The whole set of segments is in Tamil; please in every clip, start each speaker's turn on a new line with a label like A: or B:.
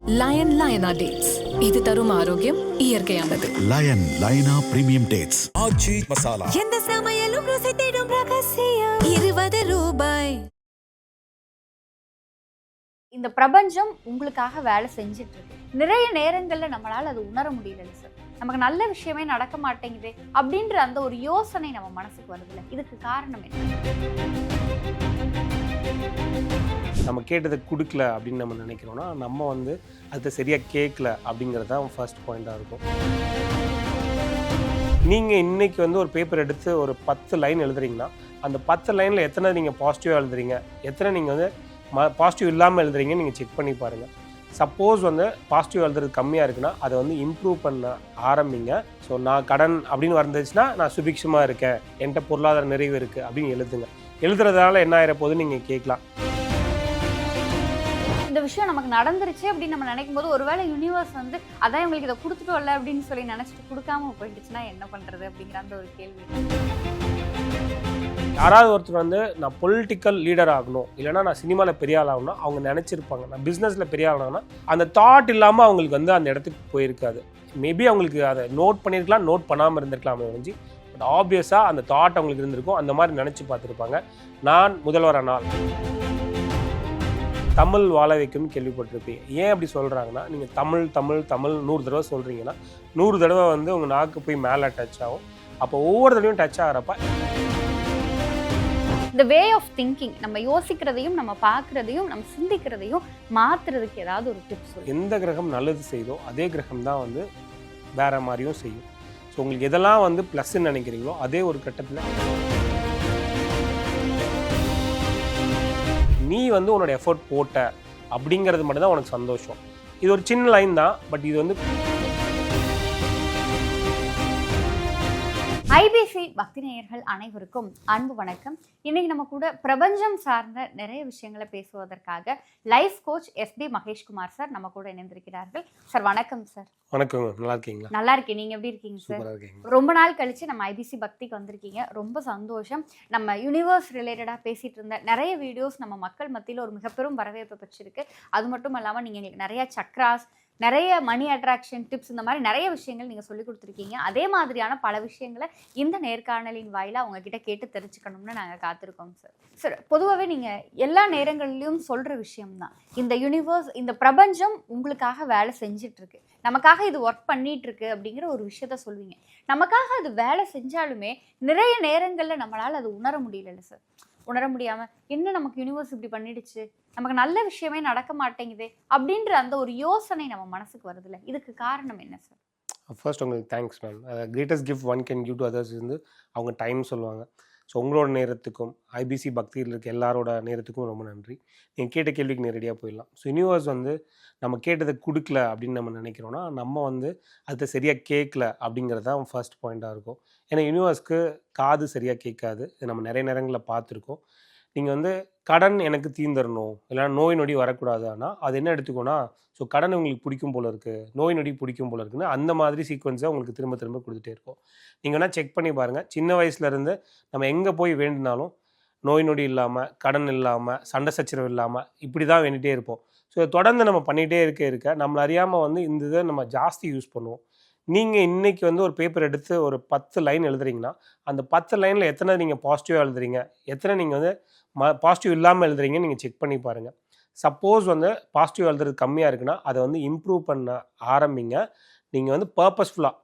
A: லயனா டேட்ஸ், இது தரும் ஆரோக்கியம் இயற்கையானது.
B: லயனா பிரீமியம் டேட்ஸ்.
C: ஆச்சி மசாலா.
A: எந்த சமையலும் ருசி தேடும் ரகசியம். 20 ரூபாய்.
D: இந்த பிரபஞ்சம் உங்களுக்காக வேலை செஞ்சுட்டு இருக்கு. நிறைய நேரங்கள்ல நம்மளால அது உணர முடியல சார். நமக்கு நல்ல விஷயமே நடக்க மாட்டேங்குது அப்படின்ற அந்த ஒரு யோசனை நம்ம மனசுக்கு வருதுல்ல, இதுக்கு காரணம் என்ன?
E: நம்ம கேட்டதை கொடுக்கல அப்படின்னு நம்ம நினைக்கிறோன்னா நம்ம அதை சரியாக கேட்கல அப்படிங்கிறது தான் ஃபர்ஸ்ட் பாயிண்ட்டாக இருக்கும். நீங்கள் இன்றைக்கி ஒரு பேப்பர் எடுத்து ஒரு 10 லைன் எழுதுறீங்கன்னா அந்த 10 லைனில் எத்தனை நீங்கள் பாசிட்டிவாக எழுதுறீங்க, எத்தனை நீங்கள் பாசிட்டிவ் இல்லாமல் எழுதுறீங்கன்னு நீங்கள் செக் பண்ணி பாருங்கள். சப்போஸ் பாசிட்டிவ் எழுதுறது கம்மியாக இருக்குன்னா அதை இம்ப்ரூவ் பண்ண ஆரம்பிங்க. ஸோ நான் கடன் அப்படின்னு வந்துச்சுன்னா நான் சுபிக்ஷமாக இருக்கேன், என்கிட்ட பொருளாதார நிறைவு இருக்குது அப்படின்னு எழுதுங்க. எழுதுறதுனால என்ன ஆகிற போது நீங்கள் கேட்கலாம்.
D: இந்த விஷயம் நமக்கு நடந்துருச்சு அப்படின்னு நம்ம நினைக்கும் போது ஒருவேளை யூனிவர்ஸ் அதான் இவங்களுக்கு இதை கொடுத்துட்டோம்ல அப்படின்னு சொல்லி நினைச்சிட்டு கொடுக்காம போயிடுச்சுன்னா என்ன பண்றது அப்படிங்கிற அந்த ஒரு கேள்வி.
E: யாராவது ஒருத்தர் நான் பொலிட்டிக்கல் லீடர் ஆகணும், இல்லைனா நான் சினிமாவில் பெரிய ஆள் ஆகணும் அவங்க நினச்சிருப்பாங்க. நான் பிஸ்னஸில் பெரிய ஆள் ஆகணும்னா அந்த தாட் இல்லாமல் அவங்களுக்கு அந்த இடத்துக்கு போயிருக்காது. மேபி அவங்களுக்கு அதை நோட் பண்ணியிருக்கலாம், நோட் பண்ணாமல் இருந்திருக்கலாம் ஒழிஞ்சு. பட் ஆப்வியஸாக அந்த தாட் அவங்களுக்கு இருந்திருக்கும். அந்த மாதிரி நினச்சி பார்த்துருப்பாங்க. நான் முதல்வரானால் தமிழ் வாழ வைக்கும்னு கேள்விப்பட்டிருப்பீங்க. ஏன் அப்படி சொல்கிறாங்கன்னா, நீங்கள் தமிழ் தமிழ் தமிழ் 100 தடவை சொல்கிறீங்கன்னா 100 தடவை உங்கள் நாக்கு போய் மேலே டச் ஆகும். அப்போ ஒவ்வொரு தடவையும் டச் ஆகிறப்ப
D: இந்த வே ஆஃப் திங்கிங், நம்ம யோசிக்கிறதையும் நம்ம பார்க்குறதையும் நம்ம சிந்திக்கிறதையும் மாற்றுறதுக்கு ஏதாவது ஒரு டிப்ஸ்?
E: எந்த கிரகம் நல்லது செய்தோ அதே கிரகம் தான் வேறு மாதிரியும் செய்யும். ஸோ உங்களுக்கு எதெல்லாம் ப்ளஸ்ன்னு நினைக்கிறீங்களோ அதே ஒரு கட்டத்தில் நீ உன்னோட எஃபர்ட் போட்ட அப்படிங்கிறது மட்டும்தான் உனக்கு சந்தோஷம். இது ஒரு சின்ன லைன் தான், பட் இது
D: ஐபிசி பக்தி நேயர்கள் அனைவருக்கும் அன்பு வணக்கம். இன்னைக்கு நம்ம கூட பிரபஞ்சம் சார்ந்த நிறைய விஷயங்களை பேசுவதற்காக life coach SP Maheshkumar sir நம்ம கூட இணைந்திருக்கிறார்கள். சார் வணக்கம் சார்.
E: வணக்கம், நல்லா இருக்கீங்களா?
D: நல்லா இருக்கேன், நீங்க எப்படி இருக்கீங்க சார்? ரொம்ப நாள் கழிச்சு நம்ம ஐபிசி பக்திக்கு வந்திருக்கீங்க, ரொம்ப சந்தோஷம். நம்ம யூனிவர்ஸ் ரிலேட்டடா பேசிட்டு இருந்த நிறைய வீடியோஸ் நம்ம மக்கள் மத்தியில் ஒரு மிகப்பெரும் வரவேற்பு பெற்றிருக்கு. அது மட்டும் இல்லாமல் நீங்க எங்களுக்கு நிறைய சக்ராஸ், நிறைய மணி அட்ராக்ஷன் டிப்ஸ், இந்த மாதிரி நிறைய விஷயங்கள் நீங்கள் சொல்லி கொடுத்துருக்கீங்க. அதே மாதிரியான பல விஷயங்களை இந்த நேர்காணலின் வாயிலாக அவங்கக்கிட்ட கேட்டு தெரிஞ்சுக்கணும்னு நாங்கள் காத்திருக்கோம் சார். சார், பொதுவாகவே நீங்கள் எல்லா நேரங்கள்லையும் சொல்கிற விஷயம்தான், இந்த யூனிவர்ஸ், இந்த பிரபஞ்சம் உங்களுக்காக வேலை செஞ்சிட்ருக்கு, நமக்காக இது ஒர்க் பண்ணிகிட்ருக்கு அப்படிங்கிற ஒரு விஷயத்த சொல்லுவீங்க. நமக்காக அது வேலை செஞ்சாலுமே நிறைய நேரங்களில் நம்மளால் அது உணர முடியல சார். உணர முடியாமல் என்ன நமக்கு யூனிவர்ஸ் இப்படி பண்ணிடுச்சு, நமக்கு நல்ல விஷயமே நடக்க மாட்டேங்குது அப்படின்ற அந்த ஒரு யோசனை நம்ம மனசுக்கு வருதுல்ல, இதுக்கு காரணம் என்ன சார்?
E: ஃபர்ஸ்ட் உங்களுக்கு thanks ma'am. Greatest gift one can give to others அவங்க டைம் சொல்லுவாங்க. ஸோ உங்களோட நேரத்துக்கும் ஐபிசி பக்தியில் இருக்க எல்லாரோட நேரத்துக்கும் ரொம்ப நன்றி. நீங்கள் கேட்ட கேள்விக்கு நேரடியாக போயிடலாம். ஸோ யூனிவர்ஸ் நம்ம கேட்டதை கொடுக்கல அப்படின்னு நம்ம நினைக்கிறோன்னா நம்ம அதை சரியாக கேட்கல அப்படிங்கிறது தான் ஃபர்ஸ்ட் பாயிண்ட்டாக இருக்கும். ஏன்னா யூனிவர்ஸ்க்கு காது சரியாக கேட்காது. இது நம்ம நிறைய நேரங்களில் பார்த்துருக்கோம். நீங்கள் கடன் எனக்கு தீர்ந்துடணும், இல்லைனா நோய் நொடி வரக்கூடாது. ஆனால் அது என்ன எடுத்துக்கோன்னா, ஸோ கடன் உங்களுக்கு பிடிக்கும் போல இருக்குது, நோய் நொடி பிடிக்கும் போல இருக்குன்னு அந்த மாதிரி சீக்வன்ஸை உங்களுக்கு திரும்ப திரும்ப கொடுத்துட்டே இருக்கும். நீங்கள் வேணால் செக் பண்ணி பாருங்கள். சின்ன வயசுலேருந்து நம்ம எங்கே போய் வேண்டினாலும் நோய் நொடி இல்லாமல், கடன் இல்லாமல், சண்டை சச்சரவு இல்லாமல் இப்படி தான் வேண்டிகிட்டே இருப்போம். ஸோ இதை தொடர்ந்து நம்ம பண்ணிகிட்டே இருக்க நம்மளை அறியாமல் இந்த இதை நம்ம ஜாஸ்தி யூஸ் பண்ணுவோம். நீங்கள் இன்றைக்கி ஒரு பேப்பர் எடுத்து ஒரு 10 லைன் எழுதுறீங்கன்னா அந்த 10 லைனில் எத்தனை நீங்கள் பாசிட்டிவாக எழுதுறீங்க, எத்தனை நீங்கள் பாசிட்டிவ் இல்லாமல் எழுதுறீங்கன்னு நீங்கள் செக் பண்ணி பாருங்கள். சப்போஸ் பாசிட்டிவ் எழுதுறது கம்மியாக இருக்குன்னா அதை இம்ப்ரூவ் பண்ண ஆரம்பிங்க. நீங்கள் பர்பஸ்ஃபுல்லாக,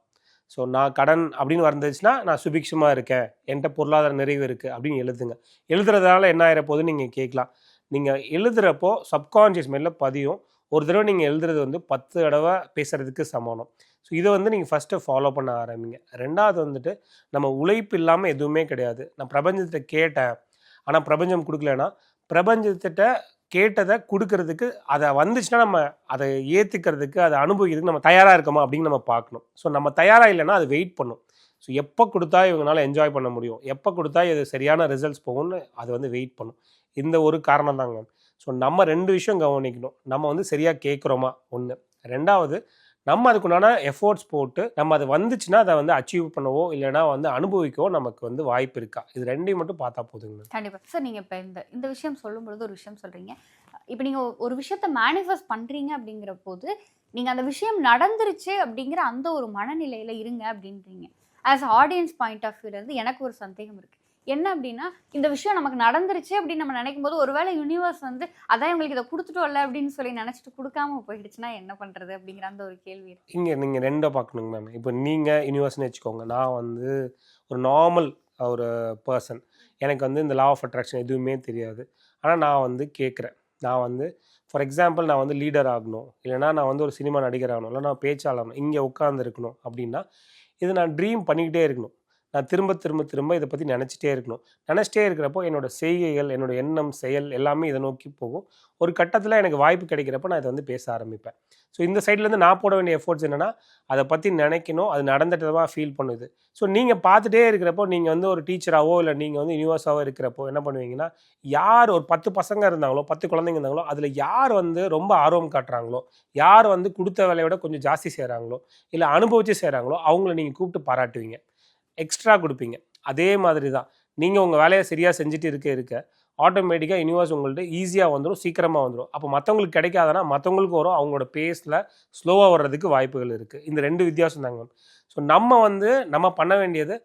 E: ஸோ நான் கடன் அப்படின்னு வந்துச்சுன்னா நான் சுபிக்ஷமாக இருக்கேன், என்கிட்ட பொருளாதார நிறைவு இருக்குது அப்படின்னு எழுதுங்க. எழுதுறதுனால என்ன ஆகிற போது நீங்கள் கேட்கலாம். நீங்கள் எழுதுகிறப்போ சப்கான்ஷியஸ் மைண்டில் பதியும். ஒரு தடவை நீங்கள் எழுதுறது 10 தடவை பேசுகிறதுக்கு சமானம். ஸோ இதை நீங்கள் ஃபஸ்ட்டு ஃபாலோ பண்ண ஆரம்பிங்க. ரெண்டாவது நம்ம உழைப்பு இல்லாமல் எதுவுமே கிடையாது. நான் பிரபஞ்சத்தை கேட்டேன், ஆனால் பிரபஞ்சம் கொடுக்கலன்னா பிரபஞ்சத்திட்ட கேட்டதை கொடுக்கறதுக்கு, அதை வந்துச்சுன்னா நம்ம அதை ஏற்றுக்கிறதுக்கு, அதை அனுபவிக்கிறதுக்கு நம்ம தயாராக இருக்கோமா அப்படின்னு நம்ம பார்க்கணும். ஸோ நம்ம தயாராக இல்லைன்னா அது வெயிட் பண்ணும். ஸோ எப்போ கொடுத்தா இவங்களால என்ஜாய் பண்ண முடியும், எப்போ கொடுத்தா இது சரியான ரிசல்ட்ஸ் போகும்னு அது வெயிட் பண்ணும். இந்த ஒரு காரணம் தாங்க. ஸோ நம்ம 2 விஷயம் கவனிக்கணும். நம்ம சரியாக கேட்குறோமா ஒன்று. ரெண்டாவது, நம்ம அதுக்குண்டான எஃபோர்ட்ஸ் போட்டு நம்ம அது வந்துச்சுன்னா அதை வந்து அச்சீவ் பண்ணவோ இல்லைனா வந்து அனுபவிக்கவோ நமக்கு வந்து வாய்ப்பு இருக்கா, இது ரெண்டையும் மட்டும் பார்த்தா போதுங்க.
D: கண்டிப்பாக சார். நீங்கள் இப்போ இந்த விஷயம் சொல்லும்பொழுது ஒரு விஷயம் சொல்கிறீங்க. இப்போ நீங்கள் ஒரு விஷயத்த மேனிஃபெஸ்ட் பண்ணுறீங்க அப்படிங்கிற போது நீங்கள் அந்த விஷயம் நடந்துருச்சு அப்படிங்கிற அந்த ஒரு மனநிலையில் இருங்க அப்படின்றீங்க. ஆஸ் ஆடியன்ஸ் பாயிண்ட் ஆஃப் வியூலேருந்து எனக்கு ஒரு சந்தேகம் இருக்குது. என்ன அப்படின்னா, இந்த விஷயம் நமக்கு நடந்துருச்சு அப்படின்னு நம்ம நினைக்கும் போது ஒருவேளை யூனிவர்ஸ் வந்து அதான் இவங்களுக்கு இதை கொடுத்துட்டோம்ல அப்படின்னு சொல்லி நினச்சிட்டு கொடுக்காம போயிடுச்சுன்னா என்ன பண்ணுறது அப்படிங்கிற அந்த ஒரு கேள்வி இருக்கு.
E: இங்கே நீங்கள் ரெண்டை பார்க்கணுங்க மேம். இப்போ நீங்கள் யூனிவர்ஸ்னு வச்சுக்கோங்க, நான் வந்து ஒரு நார்மல் ஒரு பர்சன், எனக்கு வந்து இந்த லா ஆஃப் அட்ராக்ஷன் எதுவுமே தெரியாது. ஆனால் நான் வந்து கேட்குறேன், நான் வந்து ஃபார் எக்ஸாம்பிள் நான் வந்து லீடர் ஆகணும், இல்லைனா நான் வந்து ஒரு சினிமா நடிகர் ஆகணும், இல்லை நான் பேச்சாளர் இங்கே உட்காந்து இருக்கணும் அப்படின்னா இது நான் ட்ரீம் பண்ணிக்கிட்டே இருக்கணும். நான் திரும்ப திரும்ப திரும்ப இதை பற்றி நினச்சிட்டே இருக்கணும். நினச்சிட்டே இருக்கிறப்போ என்னோடய செய்கைகள், என்னோடய எண்ணம், செயல் எல்லாமே இதை நோக்கி போகும். ஒரு கட்டத்தில் எனக்கு வாய்ப்பு கிடைக்கிறப்போ நான் இதை வந்து பேச ஆரம்பிப்பேன். ஸோ இந்த சைட்லேருந்து நான் போட வேண்டிய எஃபோர்ட்ஸ் என்னென்னா, அதை பற்றி நினைக்கணும், அது நடந்துட்டதாக ஃபீல் பண்ணுது. ஸோ நீங்கள் பார்த்துட்டே இருக்கிறப்போ, நீங்கள் வந்து ஒரு டீச்சராகவோ இல்லை நீங்கள் வந்து யூனிவர்ஸாகவோ இருக்கிறப்போ என்ன பண்ணுவீங்கன்னா, யார் ஒரு 10 பசங்க இருந்தாங்களோ, 10 குழந்தைங்க இருந்தாங்களோ, அதில் யார் வந்து ரொம்ப ஆர்வம் காட்டுறாங்களோ, யார் வந்து கொடுத்த வேலையை விட கொஞ்சம் ஜாஸ்தி செய்கிறாங்களோ, இல்லை அனுபவித்து செய்கிறாங்களோ, அவங்கள நீங்கள் கூப்பிட்டு பாராட்டுவீங்க, எக்ஸ்ட்ரா கொடுப்பீங்க. அதே மாதிரி தான் நீங்கள் உங்கள் வேலையை சரியாக செஞ்சுட்டு இருக்க ஆட்டோமேட்டிக்காக யூனிவர்ஸ் உங்கள்கிட்ட ஈஸியாக வந்துடும், சீக்கிரமாக வந்துடும். அப்போ மற்றவங்களுக்கு கிடைக்காதனா மற்றவங்களுக்கு வரும், அவங்களோட பேஸில் ஸ்லோவாக வர்றதுக்கு வாய்ப்புகள் இருக்குது. இந்த 2 வித்தியாசம் தாங்க. ஸோ நம்ம பண்ண வேண்டியது,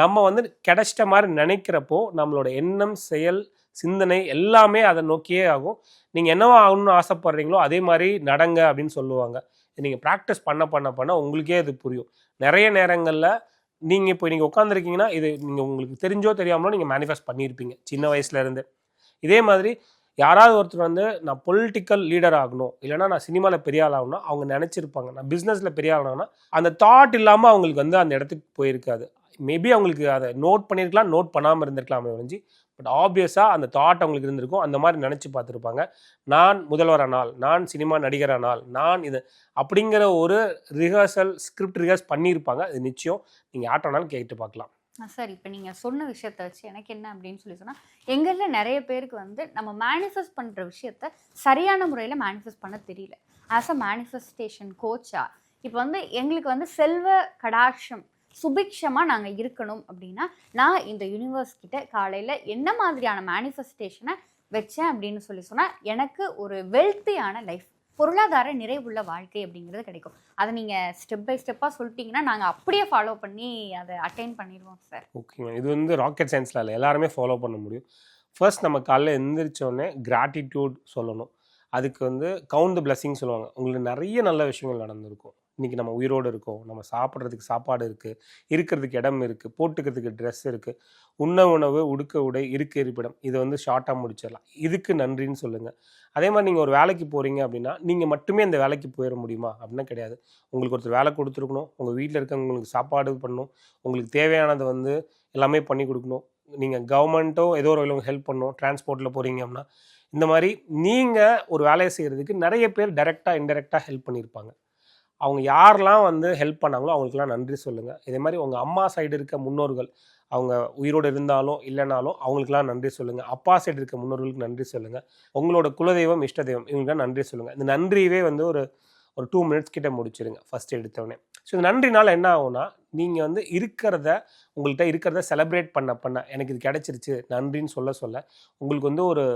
E: நம்ம வந்து கிடைச்சிட்ட மாதிரி நினைக்கிறப்போ நம்மளோட எண்ணம், செயல், சிந்தனை எல்லாமே அதை நோக்கியே ஆகும். நீங்கள் என்னவா ஆகணும்னு ஆசைப்படுறீங்களோ அதே மாதிரி நடங்க அப்படின்னு சொல்லுவாங்க. நீங்கள் ப்ராக்டிஸ் பண்ண உங்களுக்கே அது புரியும். நிறைய நேரங்களில் நீங்கள் உட்காந்துருக்கீங்கன்னா இது நீங்கள் உங்களுக்கு தெரிஞ்சோ தெரியாமலோ நீங்கள் மேனிஃபெஸ்ட் பண்ணியிருப்பீங்க சின்ன வயசுலேருந்து. இதே மாதிரி யாராவது ஒருத்தர் வந்து நான் பொலிட்டிக்கல் லீடர் ஆகணும், இல்லைனா நான் சினிமாவில் பெரிய ஆள் ஆகணும்னா அவங்க நினச்சிருப்பாங்க, நான் பிஸ்னஸில் பெரிய ஆள் ஆகணும்னா அந்த தாட் இல்லாமல் அவங்களுக்கு வந்து அந்த இடத்துக்கு போயிருக்காது. மேபி அவங்களுக்கு அதை நோட் பண்ணியிருக்கலாம், நோட் பண்ணாமல் இருந்திருக்கலாமே ஒழிஞ்சு, பட் ஆப்வியஸாக அந்த தாட் அவங்களுக்கு இருந்திருக்கும். அந்த மாதிரி நினச்சி பார்த்துருப்பாங்க, நான் முதல்வரானால், நான் சினிமா நடிகரானால், நான் இது அப்படிங்கிற ஒரு ஸ்கிரிப்ட் ரிஹர்ஸ் பண்ணியிருப்பாங்க. அது நிச்சயம் நீங்கள் யார்ட்டானாலும் கேட்டு பார்க்கலாம்.
D: சார், இப்போ நீங்கள் சொன்ன விஷயத்த வச்சு எனக்கு என்ன அப்படின்னு சொன்னால், எங்களில் நிறைய பேருக்கு வந்து நம்ம மேனிஃபெஸ்ட் பண்ணுற விஷயத்த சரியான முறையில் மேனிஃபெஸ்ட் பண்ண தெரியல. ஆஸ் அ மேனிஃபெஸ்டேஷன் கோச்சா இப்போ வந்து எங்களுக்கு வந்து செல்வ கடாட்சம் சுபிக்ஷமாக நாங்கள் இருக்கணும் அப்படின்னா, நான் இந்த யூனிவர்ஸ் கிட்ட காலையில் என்ன மாதிரியான மேனிஃபெஸ்டேஷனை வச்சேன் அப்படின்னு சொன்னால் எனக்கு ஒரு வெல்த்தியான லைஃப், பொருளாதார நிறைவுள்ள வாழ்க்கை அப்படிங்கிறது கிடைக்கும். அதை நீங்கள் ஸ்டெப் பை ஸ்டெப்பாக சொல்லிட்டீங்கன்னா நாங்கள் அப்படியே ஃபாலோ பண்ணி அதை அட்டைன் பண்ணிடுவோம் சார்.
E: ஓகேங்க, இது வந்து ராக்கெட் சயின்ஸில் இல்லை, எல்லாருமே ஃபாலோ பண்ண முடியும். ஃபர்ஸ்ட் நம்ம காலையில் எழுந்திரிச்சோடனே கிராட்டிடியூட் சொல்லணும். அதுக்கு வந்து கவுண்ட் தி பிளெஸிங் சொல்லுவாங்க. உங்களுக்கு நிறைய நல்ல விஷயங்கள் நடந்திருக்கும். இன்றைக்கி நம்ம உயிரோடு இருக்கோம், நம்ம சாப்பிட்றதுக்கு சாப்பாடு இருக்குது, இருக்கிறதுக்கு இடம் இருக்குது, போட்டுக்கிறதுக்கு ட்ரெஸ் இருக்குது, உணவு, உடுக்க உடை, இருப்பிடம். இதை வந்து ஷார்ட்டாக முடிச்சிடலாம். இதுக்கு நன்றின்னு சொல்லுங்கள். அதே மாதிரி நீங்கள் ஒரு வேலைக்கு போகிறீங்க அப்படின்னா, நீங்கள் மட்டுமே அந்த வேலைக்கு போயிட முடியுமா அப்படின்னா கிடையாது. உங்களுக்கு ஒருத்தர் வேலை கொடுத்துருக்கணும், உங்கள் வீட்டில் இருக்கவங்களுக்கு சாப்பாடு பண்ணணும், உங்களுக்கு தேவையானதை வந்து எல்லாமே பண்ணி கொடுக்கணும், நீங்கள் கவர்மெண்ட்டோ ஏதோ ஒரு ஹெல்ப் பண்ணணும், டிரான்ஸ்போர்ட்டில் போகிறீங்க அப்படின்னா. இந்த மாதிரி நீங்கள் ஒரு வேலையை செய்கிறதுக்கு நிறைய பேர் டைரெக்டாக இன்டெரக்டாக ஹெல்ப் பண்ணியிருப்பாங்க. அவங்க யாரெல்லாம் வந்து ஹெல்ப் பண்ணாங்களோ அவங்களுக்குலாம் நன்றி சொல்லுங்கள். இதே மாதிரி உங்கள் அம்மா சைடு இருக்க முன்னோர்கள், அவங்க உயிரோடு இருந்தாலும் இல்லைனாலும் அவங்களுக்குலாம் நன்றி சொல்லுங்கள். அப்பா சைடு இருக்க முன்னோர்களுக்கு நன்றி சொல்லுங்கள். உங்களோட குலதெய்வம், இஷ்ட தெய்வம், இவங்களுக்குலாம் நன்றி சொல்லுங்கள். இந்த நன்றியவே வந்து ஒரு 2 மினிட்ஸ் கிட்ட முடிச்சிருங்க ஃபஸ்ட் எடுத்தோடனே. ஸோ இந்த நன்றினால் என்ன ஆகும்னா, நீங்கள் வந்து உங்கள்கிட்ட இருக்கிறத செலிப்ரேட் பண்ண எனக்கு இது கிடச்சிருச்சு நன்றின்னு சொல்ல உங்களுக்கு வந்து ஒரு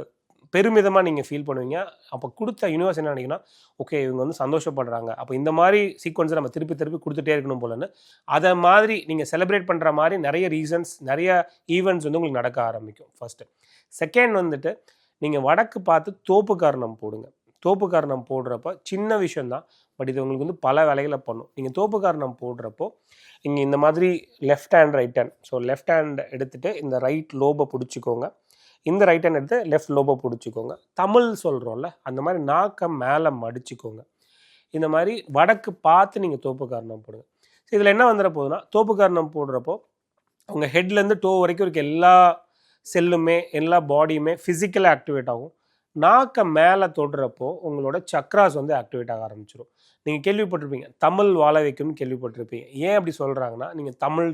E: பெருமிதமாக நீங்கள் ஃபீல் பண்ணுவீங்க. அப்போ கொடுத்த யூனிவர்ஸ் என்ன நினைக்கினா, ஓகே இவங்க வந்து சந்தோஷப்படுறாங்க, அப்போ இந்த மாதிரி சீக்வன்ஸை நம்ம திருப்பி கொடுத்துட்டே இருக்கணும் போலன்னு, அதை மாதிரி நீங்கள் செலிப்ரேட் பண்ணுற மாதிரி நிறைய ரீசன்ஸ், நிறைய ஈவெண்ட்ஸ் வந்து உங்களுக்கு நடக்க ஆரம்பிக்கும். ஃபஸ்ட்டு. செகண்ட் வந்துட்டு, நீங்கள் வடக்கு பார்த்து தோப்பு காரணம் போடுங்க. தோப்பு காரணம் போடுறப்ப சின்ன விஷயந்தான், பட் இது உங்களுக்கு வந்து பல வேலைகளை பண்ணும். நீங்கள் தோப்பு காரணம் போடுறப்போ இங்கே இந்த மாதிரி left hand right hand, so left hand எடுத்துகிட்டு இந்த ரைட் லோபை பிடிச்சிக்கோங்க, இந்த ரைட் ஹேண்ட் எடுத்து லெஃப்ட் லோபை பிடிச்சிக்கோங்க. தமிழ் சொல்கிறோம்ல அந்த மாதிரி நாக்கை மேலே மடிச்சிக்கோங்க. இந்த மாதிரி வடக்கு பார்த்து நீங்கள் தோப்பு காரணம் போடுங்க. ஸோ இதில் என்ன வந்துட போகுதுன்னா, தோப்பு காரணம் போடுறப்போ உங்கள் ஹெட்லேருந்து டோ வரைக்கும் இருக்க எல்லா செல்லுமே, எல்லா பாடியுமே ஃபிசிக்கலாக ஆக்டிவேட் ஆகும். நாக்கை மேலே தொடுறப்போ உங்களோட சக்ராஸ் வந்து ஆக்டிவேட் ஆக ஆரம்பிச்சிடும். நீங்கள் கேள்விப்பட்டிருப்பீங்க, தமிழ் வாழ வைக்கும்னு கேள்விப்பட்டிருப்பீங்க. ஏன் அப்படி சொல்கிறாங்கன்னா, நீங்கள் தமிழ்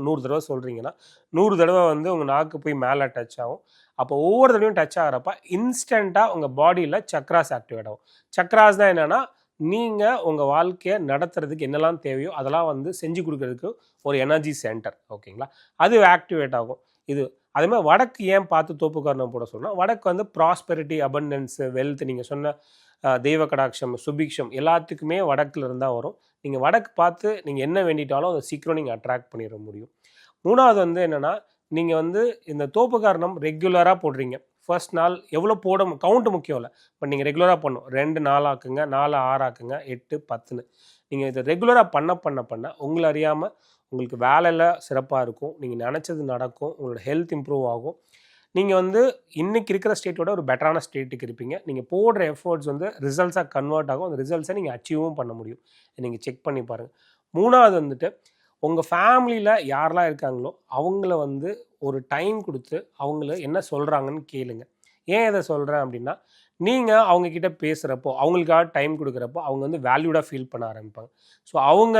E: 100 தடவை சொல்கிறீங்கன்னா 100 தடவை வந்து உங்கள் நாக்கு போய் மேலே டச் ஆகும். அப்போ ஒவ்வொரு தடவையும் டச் ஆகிறப்ப இன்ஸ்டண்ட்டாக உங்கள் பாடியில் சக்ராஸ் ஆக்டிவேட் ஆகும். சக்ராஸ் தான் என்னென்னா நீங்கள் உங்கள் வாழ்க்கையை நடத்துறதுக்கு என்னெல்லாம் தேவையோ அதெல்லாம் வந்து செஞ்சு கொடுக்கறதுக்கு ஒரு எனர்ஜி சென்டர். ஓகேங்களா, அது ஆக்டிவேட் ஆகும். இது அதே மாதிரி வடக்கு ஏன் பார்த்து தோப்புக்காரணம் போட சொன்னால், வடக்கு வந்து ப்ராஸ்பெரிட்டி, அபண்டன்ஸு, வெல்த், நீங்கள் சொன்ன தெய்வ கடாட்சம், சுபிக்ஷம் எல்லாத்துக்குமே வடக்கில் இருந்தால் வரும். நீங்கள் வடக்கு பார்த்து நீங்கள் என்ன வேண்டிட்டாலும் அதை சீக்கிரம் நீங்கள் அட்ராக்ட் பண்ணிட முடியும். மூணாவது வந்து என்னென்னா, நீங்கள் வந்து இந்த தோப்புக்காரணம் ரெகுலராக போடுறீங்க. ஃபர்ஸ்ட் நாள் எவ்வளோ போட கவுண்ட் முக்கியம் இல்லை, பட் நீங்கள் ரெகுலராக பண்ணணும். 2 4 ஆக்குங்க, 4 6 ஆக்குங்க, 8 10ன்னு நீங்கள் இதை ரெகுலராக பண்ண உங்களை அறியாமல் உங்களுக்கு வேலையில் சிறப்பாக இருக்கும். நீங்கள் நினச்சது நடக்கும். உங்களோட ஹெல்த் இம்ப்ரூவ் ஆகும். நீங்கள் வந்து இன்றைக்கி இருக்கிற ஸ்டேட்டோட ஒரு பெட்டரான ஸ்டேட்டுக்கு இருப்பீங்க. நீங்கள் போடுற எஃபர்ட்ஸ் வந்து ரிசல்ட்ஸாக கன்வெர்ட் ஆகும். அந்த ரிசல்ட்ஸை நீங்கள் அச்சீவும் பண்ண முடியும். நீங்கள் செக் பண்ணி பாருங்கள். மூணாவது வந்துட்டு, உங்கள் ஃபேமிலியில் யாரெல்லாம் இருக்காங்களோ அவங்கள வந்து ஒரு டைம் கொடுத்து அவங்கள என்ன சொல்கிறாங்கன்னு கேளுங்க. ஏன் இதை சொல்கிறேன் அப்படின்னா, நீங்கள் அவங்கக்கிட்ட பேசுகிறப்போ, அவங்களுக்காக டைம் கொடுக்குறப்போ அவங்க வந்து வேல்யூடாக ஃபீல் பண்ண ஆரம்பிப்பாங்க. ஸோ அவங்க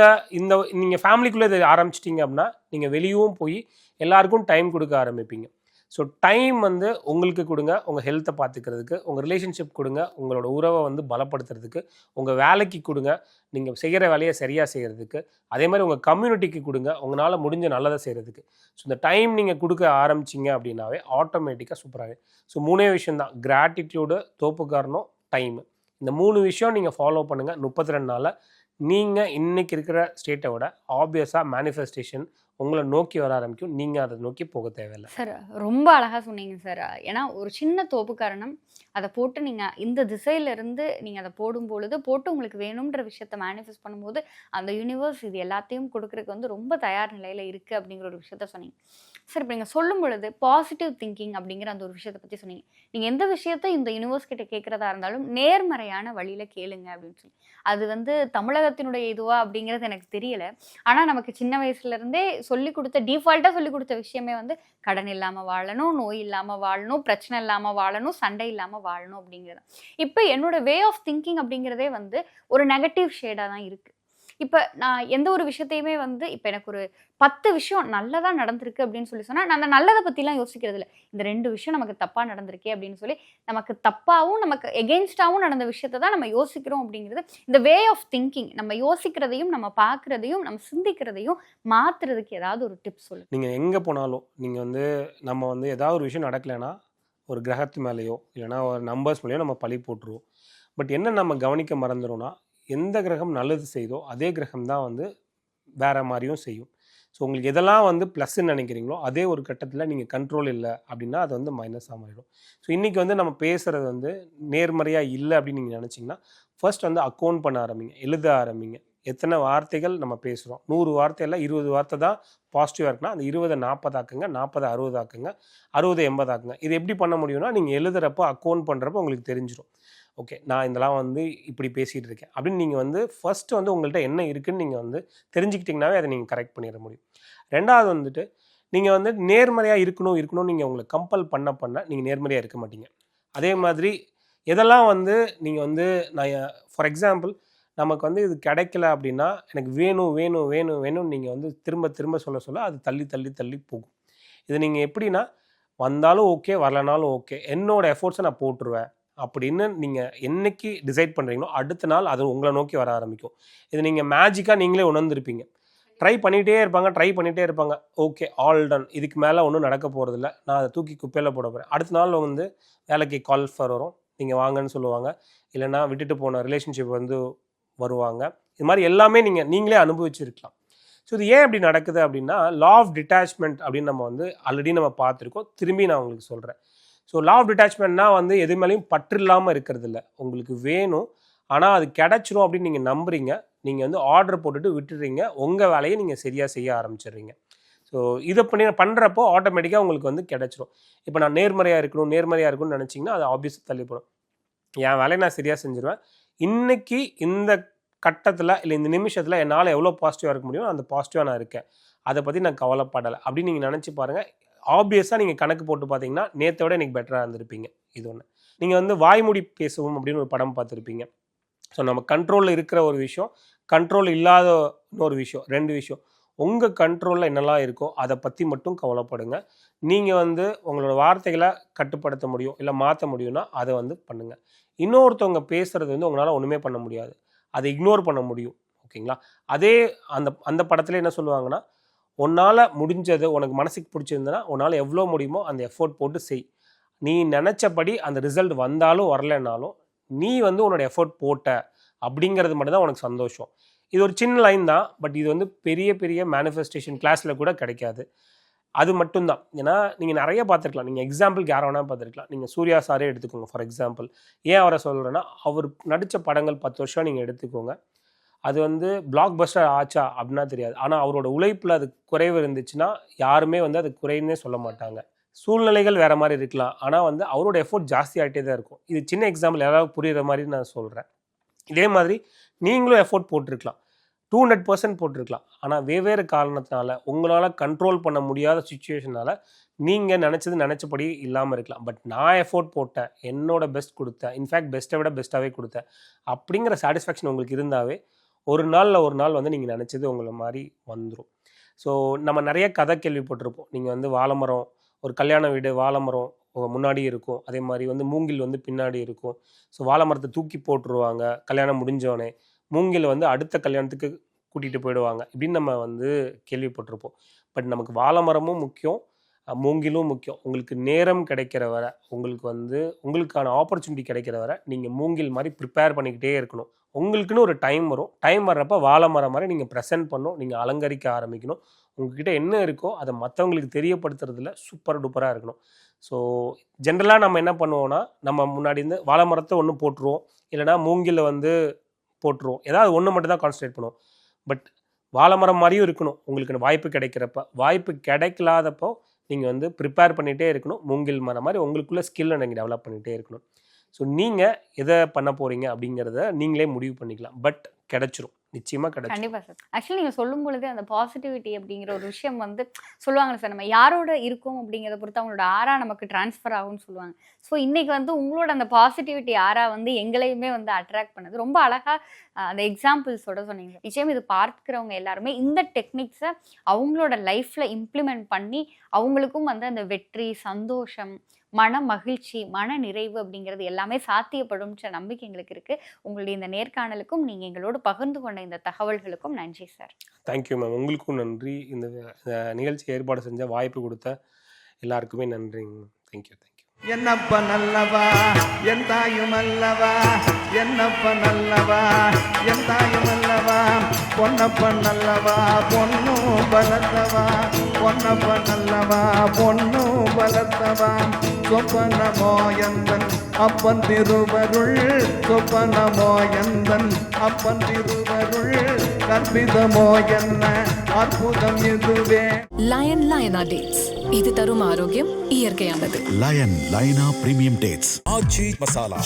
E: நீங்கள் ஃபேமிலிக்குள்ளே இதை ஆரம்பிச்சிட்டிங்க அப்படின்னா, நீங்கள் வெளியவும் போய் எல்லாருக்கும் டைம் கொடுக்க ஆரம்பிப்பீங்க. ஸோ டைம் வந்து உங்களுக்கு கொடுங்க, உங்கள் ஹெல்த்தை பார்த்துக்கிறதுக்கு, உங்கள் ரிலேஷன்ஷிப் கொடுங்க, உங்களோட உறவை வந்து பலப்படுத்துறதுக்கு, உங்கள் வேலைக்கு கொடுங்க, நீங்கள் செய்கிற வேலையை சரியாக செய்கிறதுக்கு, அதே மாதிரி உங்கள் கம்யூனிட்டிக்கு கொடுங்க, உங்களால் முடிஞ்ச நல்லதை செய்கிறதுக்கு. ஸோ இந்த டைம் நீங்கள் கொடுக்க ஆரம்பிச்சிங்க அப்படின்னாவே ஆட்டோமேட்டிக்காக சூப்பராக. ஸோ 3 விஷயம் தான்: கிராட்டிடியூடு, தோப்புக்காரணம், டைமு. இந்த 3 விஷயம் நீங்கள் ஃபாலோ பண்ணுங்கள். 32 நாளில் நீங்கள் இன்றைக்கி இருக்கிற ஸ்டேட்டை விட ஆப்வியஸாக மேனிஃபெஸ்டேஷன் உங்களை நோக்கி வர ஆரம்பிக்கும். நீங்கள் அதை நோக்கி போக தேவையில்லை.
D: சார் ரொம்ப அழகாக சொன்னீங்க சார். ஏன்னா ஒரு சின்ன தோப்புக்காரணம் அதை போட்டு நீங்கள் இந்த திசையிலிருந்து நீங்கள் அதை போடும்பொழுது போட்டு உங்களுக்கு வேணுன்ற விஷயத்தை மேனிஃபெஸ்ட் பண்ணும்போது அந்த யூனிவர்ஸ் இது எல்லாத்தையும் கொடுக்குறதுக்கு வந்து ரொம்ப தயார் நிலையில் இருக்குது அப்படிங்கிற ஒரு விஷயத்த சொன்னீங்க சார். இப்போ நீங்கள் சொல்லும் பொழுது பாசிட்டிவ் திங்கிங் அப்படிங்கிற அந்த ஒரு விஷயத்தை பற்றி சொன்னீங்க. நீங்கள் எந்த விஷயத்தை இந்த யூனிவர்ஸ் கிட்ட கேட்குறதா இருந்தாலும் நேர்மறையான வழியில் கேளுங்க அப்படின்னு சொல்லி. அது வந்து தமிழகத்தினுடைய இதுவா அப்படிங்கிறது எனக்கு தெரியலை. ஆனால் நமக்கு சின்ன வயசுலேருந்தே சொல்லிக் கொடுத்த டிஃபால்ட்டாக சொல்லிக் கொடுத்த விஷயமே வந்து கடன் இல்லாமல் வாழணும், நோய் இல்லாமல் வாழணும், பிரச்சனை இல்லாமல் வாழணும், சண்டை இல்லாமல் வாழணும் அப்படிங்கிறது. இப்போ என்னோட வே ஆஃப் திங்கிங் அப்படிங்கிறதே வந்து ஒரு நெகட்டிவ் ஷேடாக தான் இருக்குது. இப்போ நான் எந்த ஒரு விஷயத்தையுமே வந்து இப்போ எனக்கு ஒரு 10 விஷயம் நல்லதாக நடந்திருக்கு அப்படின்னு சொல்லி சொன்னால் நான் அந்த நல்லதை பற்றிலாம் யோசிக்கிறது இல்லை. இந்த 2 விஷயம் நமக்கு தப்பாக நடந்திருக்கே அப்படின்னு சொல்லி நமக்கு தப்பாகவும் நமக்கு எகெயின்ஸ்டாகவும் நடந்த விஷயத்தை தான் நம்ம யோசிக்கிறோம் அப்படிங்கிறது. இந்த வே ஆஃப் திங்கிங், நம்ம யோசிக்கிறதையும் நம்ம பார்க்குறதையும் நம்ம சிந்திக்கிறதையும் மாற்றுறதுக்கு ஏதாவது ஒரு டிப்ஸ் சொல்லு.
E: நீங்கள் எங்கே போனாலும் நீங்கள் வந்து நம்ம வந்து ஏதாவது ஒரு விஷயம் நடக்கலைன்னா ஒரு கிரகத்து மேலேயோ இல்லைனா ஒரு நம்பர்ஸ் மேலேயோ நம்ம பழி போட்டுருவோம். பட் என்ன நம்ம கவனிக்க மறந்துடும்னா, எந்த கிரகம் நல்லது செய்தோ அதே கிரகம் தான் வந்து வேறு மாதிரியும் செய்யும். ஸோ உங்களுக்கு எதெல்லாம் வந்து ப்ளஸ்ன்னு நினைக்கிறீங்களோ அதே ஒரு கட்டத்தில் நீங்கள் கண்ட்ரோல் இல்லை அப்படின்னா அது வந்து மைனஸாக மாறிடும். ஸோ இன்றைக்கி வந்து நம்ம பேசுகிறது வந்து நேர்மறையாக இல்லை அப்படின்னு நீங்கள் நினச்சிங்கன்னா ஃபர்ஸ்ட் வந்து அக்கௌண்ட் பண்ண ஆரம்பிங்க, எழுத ஆரம்பிங்க. எத்தனை வார்த்தைகள் நம்ம பேசுகிறோம்? 100 வார்த்தையில் 20 வார்த்தை தான் பாசிட்டிவாக இருக்குன்னா அந்த 20 40 ஆக்குங்க, 40 60 ஆக்குங்க, 60 80 ஆக்குங்க. இது எப்படி பண்ண முடியும்னா நீங்கள் எழுதுகிறப்போ அக்கௌண்ட் பண்ணுறப்போ உங்களுக்கு தெரிஞ்சிடும். ஓகே, நான் இதெல்லாம் வந்து இப்படி பேசிகிட்டு இருக்கேன் அப்படின்னு நீங்கள் வந்து ஃபஸ்ட்டு வந்து உங்கள்கிட்ட என்ன இருக்குதுன்னு நீங்கள் வந்து தெரிஞ்சுக்கிட்டிங்கனாவே அதை நீங்கள் கரெக்ட் பண்ணிட முடியும். ரெண்டாவது வந்துட்டு நீங்கள் வந்து நேர்மறையாக இருக்கணும் நீங்கள் உங்களை கம்பல் பண்ண நீங்கள் நேர்மறையாக இருக்க மாட்டீங்க. அதே மாதிரி எதெல்லாம் வந்து நீங்கள் வந்து நான் ஃபார் எக்ஸாம்பிள் நமக்கு வந்து இது கிடைக்கல அப்படின்னா எனக்கு வேணும்னு நீங்கள் வந்து திரும்ப சொல்ல அது தள்ளி போகும். இது நீங்கள் எப்படின்னா வந்தாலும் ஓகே, வரலனாலும் ஓகே, என்னோடய எஃபோர்ட்ஸை நான் போட்டுருவேன் அப்படின்னு நீங்கள் என்னைக்கு டிசைட் பண்ணுறீங்களோ அடுத்த நாள் அது உங்களை நோக்கி வர ஆரம்பிக்கும். இது நீங்கள் மேஜிக்காக நீங்களே உணர்ந்துருப்பீங்க. ட்ரை பண்ணிகிட்டே இருப்பாங்க. ஓகே, ஆல் டன், இதுக்கு மேலே ஒன்றும் நடக்க போகிறதில்ல, நான் அதை தூக்கி குப்பையில் போட போகிறேன். அடுத்த நாள் வந்து வேலைக்கு கால் வரும், நீங்கள் வாங்கன்னு சொல்லுவாங்க. இல்லைனா விட்டுட்டு போன ரிலேஷன்ஷிப் வந்து வருவாங்க. இது மாதிரி எல்லாமே நீங்களே அனுபவிச்சிருக்கலாம். ஸோ இது ஏன் இப்படி நடக்குது அப்படின்னா லா ஆஃப் டிட்டாச்மெண்ட் அப்படின்னு நம்ம வந்து ஆல்ரெடி நம்ம பார்த்துருக்கோம். திரும்பி நான் உங்களுக்கு சொல்கிறேன். ஸோ லா ஆஃப் டிட்டாச்மெண்ட்னா வந்து எது மேலேயும் பற்று இல்லாமல் இருக்கிறது இல்லை. உங்களுக்கு வேணும், ஆனால் அது கிடச்சிரும் அப்படின்னு நீங்கள் நம்புறீங்க. நீங்கள் வந்து ஆர்டர் போட்டுட்டு விட்டுடுறீங்க. உங்கள் வேலையை நீங்கள் சரியாக செய்ய ஆரம்பிச்சிடுறீங்க. ஸோ இதை பண்ணுறப்போ ஆட்டோமேட்டிக்காக உங்களுக்கு வந்து கிடச்சிரும். இப்போ நான் நேர்மறையாக இருக்கணும்னு நினச்சிங்கன்னா அது ஆப்வியஸாக தள்ளிப்படும். என் வேலையை நான் சரியாக செஞ்சுருவேன். இன்றைக்கி இந்த கட்டத்தில் இல்லை இந்த நிமிஷத்தில் என்னால் எவ்வளோ பாசிட்டிவாக இருக்க முடியும் அந்த பாசிட்டிவாக நான் இருக்கேன், அதை பற்றி நான் கவலைப்படலை அப்படின்னு நீங்கள் நினச்சி பாருங்கள். ஆப்வியஸாக நீங்கள் கணக்கு போட்டு பார்த்தீங்கன்னா நேற்றை விட இன்றைக்கி பெட்டராக இருந்திருப்பீங்க. இது ஒன்று. நீங்கள் வந்து வாய்மொழி பேசுவோம் அப்படின்னு ஒரு படம் பார்த்துருப்பீங்க. ஸோ நம்ம கண்ட்ரோலில் இருக்கிற ஒரு விஷயம், கண்ட்ரோல் இல்லாத இன்னொரு விஷயம், 2 விஷயம். உங்கள் கண்ட்ரோலில் என்னெல்லாம் இருக்கோ அதை பற்றி மட்டும் கவலைப்படுங்க. நீங்கள் வந்து உங்களோட வார்த்தைகளை கட்டுப்படுத்த முடியும் இல்லை மாற்ற முடியும்னா அதை வந்து பண்ணுங்கள். இன்னொருத்தவங்க பேசுகிறது வந்து உங்களால் ஒன்றுமே பண்ண முடியாது. அதை இக்னோர் பண்ண முடியும். ஓகேங்களா? அதே அந்த அந்த படத்தில் என்ன சொல்லுவாங்கன்னா, உன்னால் முடிஞ்சது, உனக்கு மனசுக்கு பிடிச்சிருந்தனா உன்னால் எவ்வளோ முடியுமோ அந்த எஃபோர்ட் போட்டு செய். நீ நினச்சபடி அந்த ரிசல்ட் வந்தாலும் வரலைன்னாலும் நீ வந்து உன்னோட எஃபோர்ட் போட்ட அப்படிங்கிறது மட்டும்தான் உனக்கு சந்தோஷம். இது ஒரு சின்ன லைன் தான், பட் இது வந்து பெரிய பெரிய மேனிஃபெஸ்டேஷன் கிளாஸில் கூட கிடைக்காது. அது மட்டும்தான். ஏன்னா நீங்கள் நிறைய பார்த்துருக்கலாம். நீங்கள் எக்ஸாம்பிளுக்கு யாரை வேணால் பார்த்துருக்கலாம். நீங்கள் சூர்யா சாரே எடுத்துக்கோங்க ஃபார் எக்ஸாம்பிள். ஏன் அவரை சொல்கிறேன்னா, அவர் நடித்த படங்கள் 10 வருஷம் நீங்கள் எடுத்துக்கோங்க. அது வந்து பிளாக் பஸ்டர் ஆச்சா அப்படின்னா தெரியாது. ஆனால் அவரோட உழைப்பில் அது குறைவு இருந்துச்சுன்னா யாருமே வந்து அது குறைன்னே சொல்ல மாட்டாங்க. சூழ்நிலைகள் வேறு மாதிரி இருக்கலாம், ஆனால் வந்து அவரோட எஃபோர்ட் ஜாஸ்தி ஆகிட்டே தான் இருக்கும். இது சின்ன எக்ஸாம்பிள், ஏதாவது புரிகிற மாதிரி நான் சொல்கிறேன். இதே மாதிரி நீங்களும் எஃபோர்ட் போட்டிருக்கலாம், 200% போட்டிருக்கலாம். ஆனால் வெவ்வேறு காரணத்தினால உங்களால் கண்ட்ரோல் பண்ண முடியாத சுச்சுவேஷனால் நீங்கள் நினச்சபடி இல்லாமல் இருக்கலாம். பட் நான் எஃபோர்ட் போட்டேன், என்னோட பெஸ்ட் கொடுத்தேன், இன்ஃபேக்ட் பெஸ்ட்டை விட பெஸ்ட்டாகவே கொடுத்தேன் அப்படிங்கிற சாட்டிஸ்ஃபேக்ஷன் உங்களுக்கு இருந்தாவே ஒரு நாள் வந்து நீங்கள் நினச்சது உங்களை மாதிரி வந்துடும். ஸோ நம்ம நிறைய கதை கேள்விப்பட்டிருப்போம். நீங்கள் வந்து வாழைமரம், ஒரு கல்யாண வீடு வாழைமரம் முன்னாடி இருக்கும், அதே மாதிரி வந்து மூங்கில் வந்து பின்னாடி இருக்கும். ஸோ வாழைமரத்தை தூக்கி போட்டுருவாங்க கல்யாணம் முடிஞ்சோடனே, மூங்கில் வந்து அடுத்த கல்யாணத்துக்கு கூட்டிகிட்டு போயிடுவாங்க இப்படின்னு நம்ம வந்து கேள்விப்பட்டிருப்போம். பட் நமக்கு வாழைமரமும் முக்கியம், மூங்கிலும் முக்கியம். உங்களுக்கு நேரம் கிடைக்கிற வரை, உங்களுக்கு வந்து உங்களுக்கான ஆப்பர்ச்சுனிட்டி கிடைக்கிற வரை நீங்கள் மூங்கில் மாதிரி ப்ரிப்பேர் பண்ணிக்கிட்டே இருக்கணும். உங்களுக்குன்னு ஒரு டைம் வரும். டைம் வர்றப்ப வாழைமரம் மாதிரி நீங்கள் ப்ரெசென்ட் பண்ணணும், நீங்கள் அலங்கரிக்க ஆரம்பிக்கணும். உங்ககிட்ட என்ன இருக்கோ அதை மற்றவங்களுக்கு தெரியப்படுத்துறதுல சூப்பர் டூப்பராக இருக்கணும். ஸோ ஜென்ரலாக நம்ம என்ன பண்ணுவோம்னா, நம்ம முன்னாடி இருந்து வாழை மரத்தை ஒன்று போட்டுருவோம், இல்லைனா மூங்கில் வந்து போட்டுருவோம். ஏதாவது ஒன்று மட்டும் தான் கான்சன்ட்ரேட் பண்ணுவோம். பட் வாழை மரம் மாதிரியும் இருக்கணும். உங்களுக்கு வாய்ப்பு கிடைக்கிறப்ப, வாய்ப்பு கிடைக்கலாதப்போ நீங்கள் வந்து ப்ரிப்பேர் பண்ணிகிட்டே இருக்கணும். மூங்கில் மரம் மாதிரி உங்களுக்குள்ள ஸ்கில்லை நீங்கள் டெவலப் பண்ணிகிட்டே இருக்கணும். ஸோ நீங்கள் எதை பண்ண போகிறீங்க அப்படிங்கிறத நீங்களே முடிவு பண்ணிக்கலாம். பட் கிடைச்சிரும், நிச்சயமாக கிடைக்கும்.
D: கண்டிப்பாக சார். ஆக்சுவலி நீங்கள் சொல்லும் பொழுதே அந்த பாசிட்டிவிட்டி அப்படிங்கிற ஒரு விஷயம் வந்து சொல்லுவாங்க சார், நம்ம யாரோட இருக்கோம் அப்படிங்கிறத பொறுத்து அவங்களோட ஆரா நமக்கு டிரான்ஸ்ஃபர் ஆகும்னு சொல்லுவாங்க. ஸோ இன்றைக்கி வந்து உங்களோட அந்த பாசிட்டிவிட்டி ஆரா வந்து எங்களையுமே வந்து அட்ராக்ட் பண்ணுது. ரொம்ப அழகாக அந்த எக்ஸாம்பிள்ஸோட சொன்னீங்க. நிச்சயம் இது பார்க்கிறவங்க எல்லாருமே இந்த டெக்னிக்ஸை அவங்களோட லைஃப்பில் இம்ப்ளிமெண்ட் பண்ணி அவங்களுக்கும் வந்து அந்த வெற்றி, சந்தோஷம், மன மகிழ்ச்சி, மன நிறைவு அப்படிங்கிறது எல்லாமே சாத்தியப்படும்ன்ற நம்பிக்கை எங்களுக்கு இருக்குது. உங்களுடைய இந்த நேர்காணலுக்கும் நீங்கள் எங்களோடு பகிர்ந்து கொண்ட இந்த தகவல்களுக்கும் நன்றி சார்.
E: Thank you ma'am. உங்களுக்கும் நன்றி. இந்த நிகழ்ச்சி ஏற்பாடு செஞ்ச வாய்ப்பு கொடுத்த எல்லாருக்குமே நன்றிங்க. தேங்க்யூ.
C: என்னப்ப நல்லவா என் தாயும் அல்லவா, என்னப்ப நல்லவா என் தாயும் அல்லவா, பொன்னப்ப நல்லவா பொண்ணு பலத்தவா, பொன்னப்ப நல்லவா பொண்ணு பலத்தவா, சொப்பனமோ எந்தன் அப்பன் திருவருள், சொப்பனமோ எந்தன் அப்பன் திருவருள், கற்பிதமோ என்ன அற்புதம் இதுவே.
A: லயனா டேட்ஸ், இது தரும் ஆரோக்கியம் இயற்கையானது.
B: லைனா பிரீமியம் டேட்ஸ்.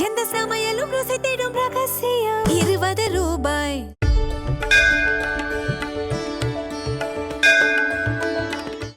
A: எந்த சமையலும் ருசி தேடும் ரகசியம். 20 ரூபாய்.